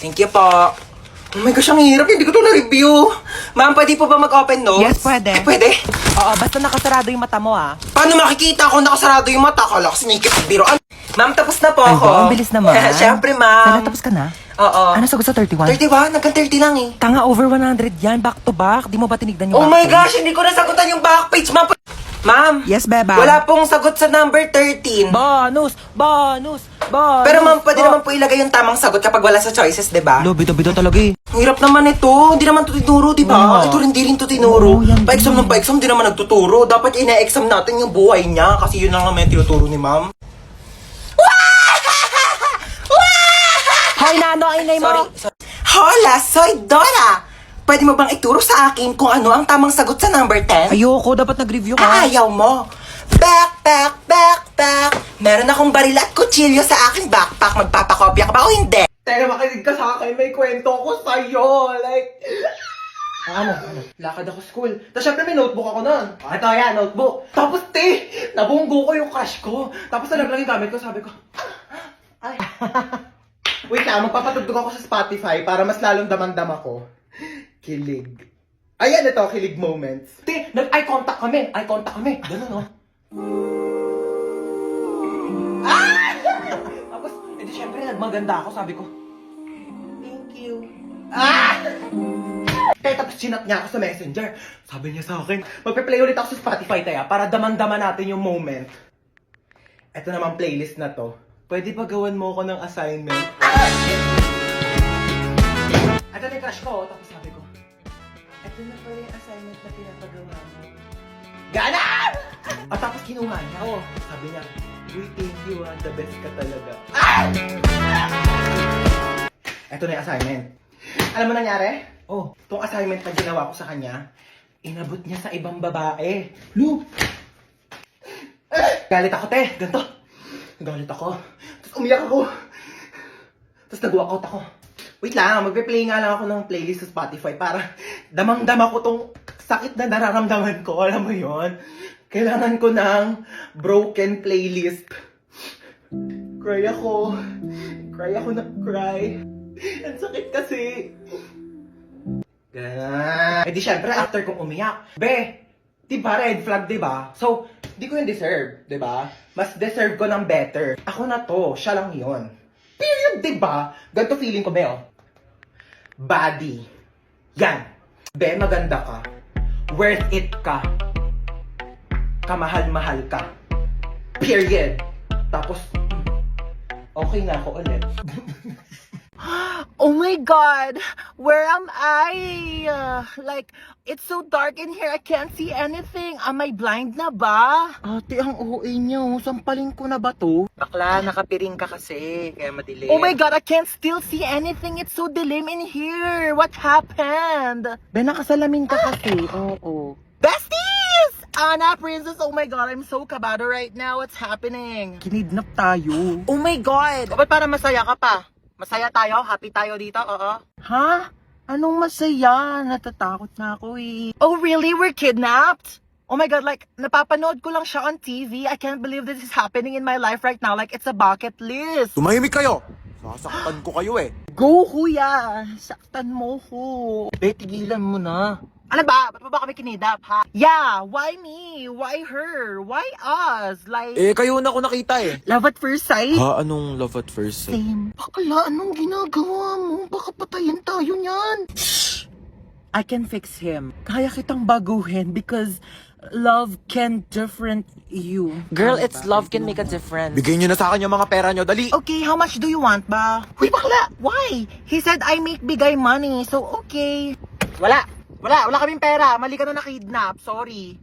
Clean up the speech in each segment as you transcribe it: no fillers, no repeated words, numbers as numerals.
Thank you po. Oh my gosh, ang hirap. Hindi ko to na-review. Ma'am, pwede po ba mag-open notes? Yes, pwede. Ay, pwede. Oo, basta nakasarado yung mata mo, ah. Paano makikita kung nakasarado yung mata? Kala ko sinikip biroan. Ma'am, tapos na po Ay, ako. wow, ang bilis naman. Siyempre, ma'am. Tapos ka na? Oo. Ano sagot sa 31? 31? Hanggang 30 lang eh. Tanga, over 100 yan. Back to back. Di mo ba tinignan yung Oh back my page? gosh, hindi ko nasagutan yung back page, ma'am. Ma'am. Yes, beba. Wala pong sagot sa number 13. Bonus! Bonus! Bonus! Pero ma'am, pwede naman po ilagay yung tamang sagot kapag wala sa choices, di ba? Lo, bida-bida talaga eh. Ang hirap naman ito. Hindi naman ito tinuro, di ba? Oo. Ito rin to tinuro. Oo, yan Pa-exam din. ng pa-exam, di naman nagtuturo. Dapat ina-exam natin yung buhay niya kasi yun lang naman yung tinuturo ni ma'am. Hoy, Nano, ang ingay mo! Sorry. Hola, soy Dora! Pwede mo bang ituro sa akin kung ano ang tamang sagot sa number 10? Ayoko, dapat nag-review ka. Ayaw mo. Backpack. Meron akong baril at kutsilyo sa aking backpack. Magpapakopya ka ba o hindi? Teka, makinig ka sa akin. May kwento ko sa'yo. Like... Ano? Lakad ako school. Tapos syempre may notebook ako nun. Ito yan, notebook. Tapos nabunggo ko yung crush ko. Tapos nalaglag yung gamit ko. Sabi ko, ay. Wait lang, magpapatugtog ako sa Spotify para mas lalong damandam ako. Kilig. Ayan ito, kilig moments. Nag-eye contact kami. Ganun, oh. Ah! Tapos, edi syempre, nagmaganda ako. Sabi ko, thank you. Ah! Kaya tapos sinat niya ako sa messenger. Sabi niya sa akin, magpe-play ulit ako sa Spotify tayo para daman-daman natin yung moment. Ito naman playlist na to. Pwede ba gawan mo ako ng assignment? Ito na yung crush ko. Tapos sabi ko, ito na pala yung assignment na pinapagawa mo. Ganon! At tapos kinuha niya. Oo. Sabi niya, we thank you ah. The best ka talaga. Ah! Ito na yung assignment. Alam mo nangyari? Oh, itong assignment na ginawa ko sa kanya, inabot niya sa ibang babae. Lu! Galit ako, te. Ganto. Galit ako. Tapos umiyak ako. Tapos nag-walkout ako. Wait lang, magpe-play nga lang ako ng playlist sa Spotify para damang-dama ko tong sakit na nararamdaman ko. Alam mo yon? Kailangan ko ng broken playlist. Cry ako. Cry ako na cry. Ang sakit kasi. Ganun. Eh di syempre, after kong umiyak. Be, diba red flag, diba? So, di ko yung deserve, diba? Mas deserve ko ng better. Ako na to, siya lang yon. Period, diba? Ganito feeling ko, Be, oh. Body. Yan. Be, maganda ka. Worth it ka. Kamahal-mahal ka. Period. Tapos, okay na ako ulit. Oh my God! Where am I? Like, it's so dark in here. I can't see anything. Am I blind na ba? Ate, ang OA niyo. Sampalin ko na ba to? Bakla, nakapiring ka kasi. Kaya madilim. Oh Oh my God, I can't still see anything. It's so dilim in here. What happened? Be, nakasalamin ka kasi. Oo. Besties! Anna, Princess, oh my God, I'm so kabado right now. What's happening? Kinidnap tayo. Oh my God! Ba't parang masaya ka pa? Masaya tayo? Happy tayo dito? Oo. Ha? Anong masaya? Natatakot na ako eh. Oh really? We're kidnapped? Oh my God, like, napapanood ko lang siya on TV. I can't believe this is happening in my life right now. Like, it's a bucket list. Tumahimik kayo! Sasaktan ko kayo eh. Go, kuya! Saktan mo ko. Be, tigilan mo na. Ano ba? Ba't mo ba kami kinidap, ha? Yeah, why me? Why her? Why us? Like, Eh, kayo na ako nakita eh. Love at first sight? Ha? Anong love at first sight? Same. Bakla, anong ginagawa mo? Baka patayin tayo niyan. I can fix him. Kaya kitang baguhin because love can different you. girl, it's love can make a difference. Bigay nyo na sa akin yung mga pera nyo, dali! Okay, how much do you want ba? Uy, bakla! Why? He said I make bigay money, so okay. Wala kaming pera. Mali ka na nakidnap. Sorry.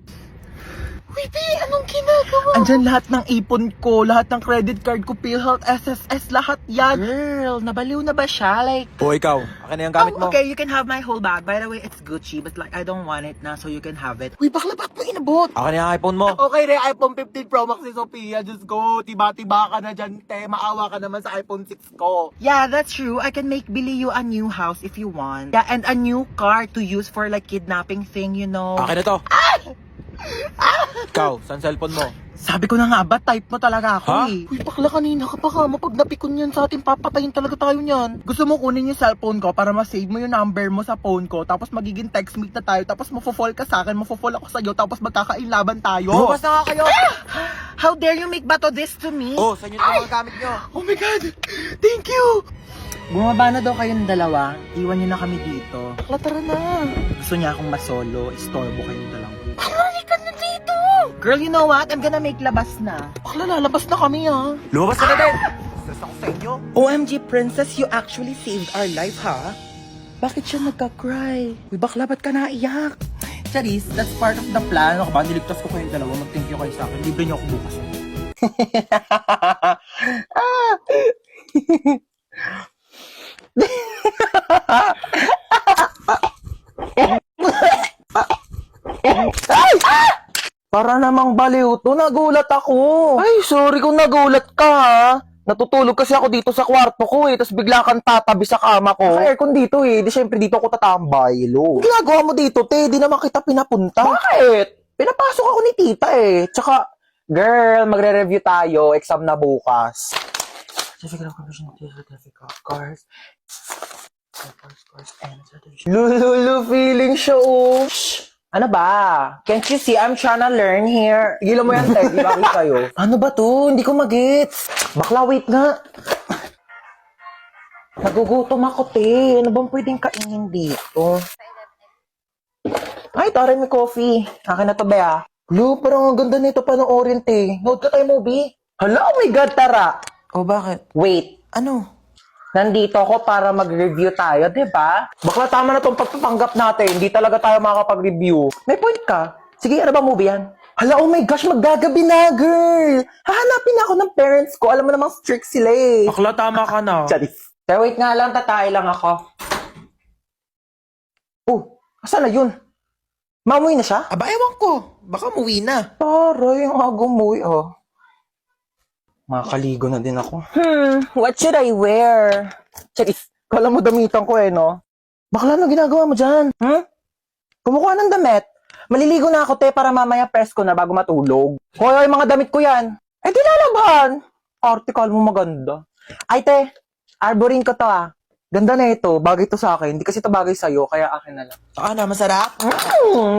Uy, be, anong ginagawa? Andyan lahat ng ipon ko, lahat ng credit card ko, PhilHealth, SSS, lahat yan. Girl, nabaliw na ba siya? Like, O ikaw, akin na yung gamit mo. okay, you can have my whole bag. By the way, it's Gucci, but like, I don't want it now, so you can have it. Uy, bakla, bakit mo inabot? Akin na yung iPhone mo. Okay re, iPhone 15 Pro Max ni Sophia. Diyos ko, tiba-tiba ka na dyan, te. Maawa ka naman sa iPhone 6 ko. Yeah, that's true. I can make Billy you a new house if you want. Yeah, and a new car to use for like kidnapping thing, you know. Akin na to. Ikaw, saan cellphone mo? Sabi ko na nga ba, type mo talaga ako Ha? eh. Uy, bakla kanina ka pa ka mo. Pag napikon yan sa atin, papatayin talaga tayo niyan. Gusto mo kunin yung cellphone ko para ma-save mo yung number mo sa phone ko. Tapos magiging text meet na tayo. Tapos mafo-fall ka sa akin, mafo-fall ako sa'yo. Tapos magkakailaban tayo. Lumabas na nga kayo! How dare you make bato this to me? Oh, saan yun yung mga gamit nyo? Oh my God! Thank you! Bumaba na daw kayong dalawa. Iwan niyo na kami dito. Bakla, tara na. Gusto niya akong masolo. Istorbo kayong dalawa. Halika na dito! Girl, you know what? I'm gonna make labas na. Bakla, lalabas na kami ah. Lumabas ka na din! Stress ako sa inyo. OMG, princess, you actually saved our life, ha? Bakit siya nagka-cry? Uy, bakla, ba't ka naiyak? Charis, that's part of the plan. Ako ba, niligtas ko kayong dalawa. Mag-thank you kayo sa akin. Libre niyo ako bukas. Para namang baliw to, nagulat ako. Ay, sorry kung nagulat ka ha. Natutulog kasi ako dito sa kwarto ko eh, tapos bigla kang tatabi sa kama ko. Naka-aircon dito eh, di syempre dito ako tatambay, lo. Ginagawa mo dito, te, di naman kita pinapunta. Bakit? Pinapasok ako ni tita eh. Tsaka, girl, magre-review tayo, exam na bukas. Lulu, feeling siya oh. Shh! Ano ba? Can't you see I'm trying to learn here? Gila mo yan, Ted. Di ba kayo? Ano ba to? Hindi ko magets. Bakla, wait nga. Nagugutom ako, te. Ano bang pwedeng kainin dito? Ay, tara, may coffee. Akin na to, Bea. Lu, parang ang ganda nito panoorin, te. Nood ka tayo movie? Hala, oh my God, tara. Oh, bakit? Wait. Ano? Nandito ako para mag-review tayo, di ba? Bakla tama na tong pagpapanggap natin. Hindi talaga tayo makakapag-review. May point ka. Sige, ano ba movie yan? Hala, oh my gosh, maggagabi na, girl! Hahanapin na ako ng parents ko. Alam mo namang strict sila eh. Bakla, tama ka na. Charis. Pero wait nga lang, tatay lang ako. Oh, asan na yun? Mamuwi na siya? Aba, ewan ko. Baka umuwi na. Taray, ang agumuwi, oh. Makakaligo na din ako. What should I wear? Charis, kala mo damitan ko eh, no? Bakla, ano ginagawa mo dyan? Kumukuha ng damit. Maliligo na ako, te, para mamaya press ko na bago matulog. Hoy, yung mga damit ko yan. Eh, di lalaban. Article mo maganda. Ay, te, arborin ko to ah. Ganda na ito. Bagay to sa akin. Hindi kasi ito bagay sa'yo, kaya akin na lang. Ano, masarap?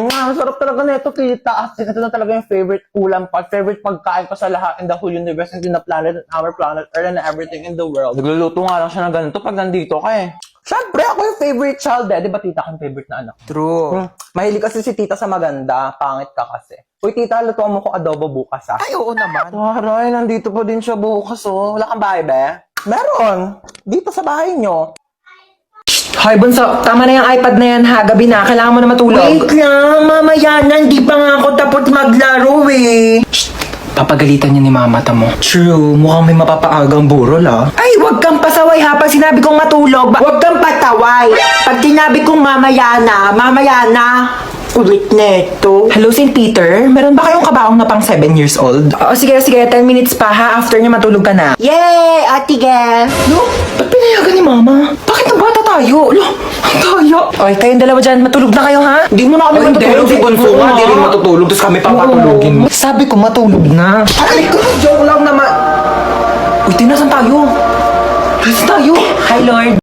Masarap talaga na ito, tita. Ito na talaga yung favorite ulam pa. Favorite pagkain ko sa lahat in the whole universe and in the planet, and our planet, Earth, and everything in the world. Nagluluto nga lang siya ng ganito pag nandito ka eh. Siyempre, ako yung favorite child eh. Di ba tita kang favorite na anak? True. Mahilig kasi si tita sa maganda. Pangit ka kasi. Uy, tita, lutuan mo ko adobo bukas ah. Ay, oo naman. Taray, nandito pa din siya bukas oh. Wala kang bahay ba? Meron. Dito sa bahay nyo. Hoy, Bunso, tama na yung iPad na yan ha. Gabi na, kailangan mo na matulog. Wait lang, mamaya na. Hindi pa nga ako tapos maglaro eh. Papagalitan niya ni mama mo. True, mukhang may mapapaagang burol ah. Ay, wag kang pasaway ha. Pag sinabi kong matulog, Huwag kang pataway. Pag sinabi kong mamaya na. Ulit na ito. Hello, St. Peter? Meron ba kayong kabaong na pang 7 years old? Oo, sige, 10 minutes pa ha. After niya matulog ka na. Yay! Ate Gem! Lo, ba't pinayagan ni mama? Bakit nagbata tayo? Lo, ang tayo. Oy, kayong dalawa dyan, matulog na kayo ha? Di mo na kami matutulog. Si Bunso nga, di rin matutulog. Tapos kami papatulogin mo. Sabi ko matulog na. Ay, joke lang naman. Uy, tinasan tayo? Tinasan tayo? Hi, Lord.